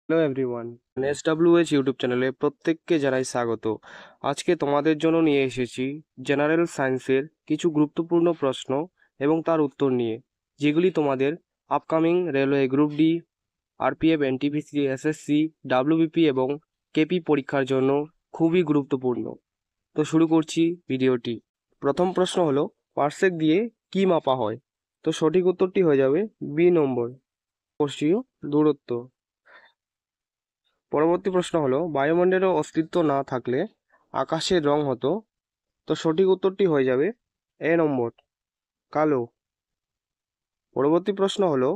Hello everyone, এসডব্লিউএইচ YouTube চ্যানেলে প্রত্যেককে জানাই স্বাগত। আজকে তোমাদের জন্য নিয়ে এসেছি জেনারেল সায়েন্সের কিছু গুরুত্বপূর্ণ প্রশ্ন এবং তার উত্তর নিয়ে, যেগুলি তোমাদের upcoming railway group D, RPF, NTPC, SSC, WBP এবং কেপি পরীক্ষার জন্য খুবই গুরুত্বপূর্ণ। তো শুরু করছি ভিডিওটি। প্রথম প্রশ্ন হলো, পারসেক দিয়ে কি মাপা হয়? তো সঠিক উত্তরটি হয়ে যাবে বি নম্বর, স্পর্শীয় দূরত্ব। পরবর্তী প্রশ্ন হলো, বায়ুমণ্ডলের অস্তিত্ব না থাকলে আকাশের রং হতো? তো সঠিক উত্তরটি হয়ে যাবে এ নম্বর, কালো। পরবর্তী প্রশ্ন হলো,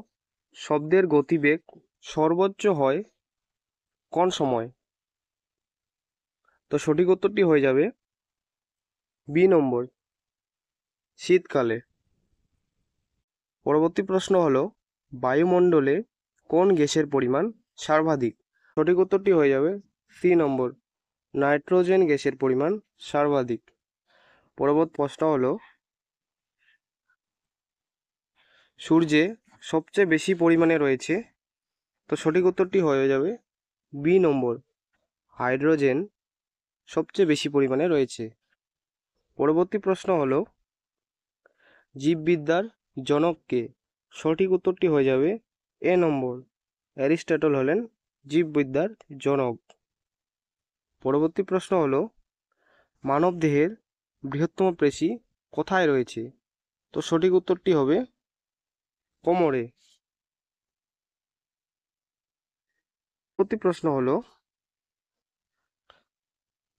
শব্দের গতিবেগ সর্বোচ্চ হয় কোন সময়? তো সঠিক উত্তরটি হয়ে যাবে বি নম্বর, শীতকালে। পরবর্তী প্রশ্ন হলো, বায়ুমণ্ডলে কোন গ্যাসের পরিমাণ সর্বাধিক? সঠিক উত্তরটি হয়ে যাবে সি নম্বর, নাইট্রোজেন গ্যাসের পরিমাণ সর্বাধিক। পরবর্তী প্রশ্ন হলো, সূর্যে সবচেয়ে বেশি পরিমাণে রয়েছে? তো সঠিক উত্তরটি হয়ে যাবে বি নম্বর, হাইড্রোজেন সবচেয়ে বেশি পরিমাণে রয়েছে। পরবর্তী প্রশ্ন হলো, জীববিদ্যার জনক কে? সঠিক উত্তরটি হয়ে যাবে এ নম্বর, অ্যারিস্টটল হলেন জীববিদ্যার জনক। পরবর্তী প্রশ্ন হলো, মানবদেহের বৃহত্তম পেশি কোথায় রয়েছে? তো সঠিক উত্তরটি হবে কোমরে। পরবর্তী প্রশ্ন হলো,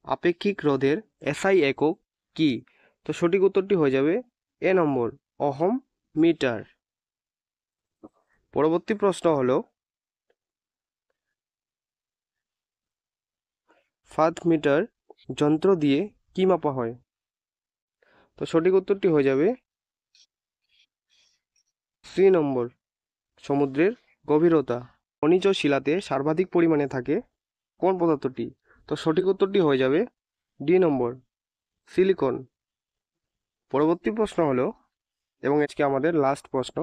আপেক্ষিক রোধের এসআই একক কি? তো সঠিক উত্তরটি হয়ে যাবে এ নম্বর, ওহম মিটার। পরবর্তী প্রশ্ন হলো, ফাদ মিটার যন্ত্র দিয়ে কি মাপা হয়? তো সঠিক উত্তরটি হয়ে যাবে সি নম্বর, সমুদ্রের গভীরতা। খনিজ শিলাতে সর্বাধিক পরিমাণে থাকে কোন পদার্থটি? তো সঠিক উত্তরটি হয়ে যাবে ডি নম্বর, সিলিকন। পরবর্তী প্রশ্ন হলো, এবং আজকে আমাদের লাস্ট প্রশ্ন,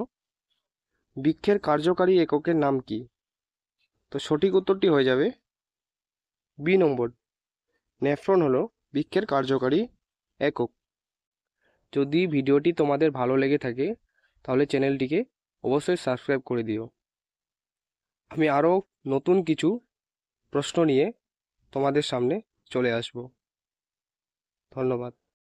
বৃক্ষের কার্যকারী এককের নাম কি? তো সঠিক উত্তরটি হয়ে যাবে বি নম্বর, নেফ্রন হলো বৃক্ষের কার্যকারী একক। যদি ভিডিওটি তোমাদের ভালো লেগে থাকে তাহলে চ্যানেলটিকে অবশ্যই সাবস্ক্রাইব করে দিও। আমি আরও নতুন কিছু প্রশ্ন নিয়ে তোমাদের সামনে চলে আসব। ধন্যবাদ।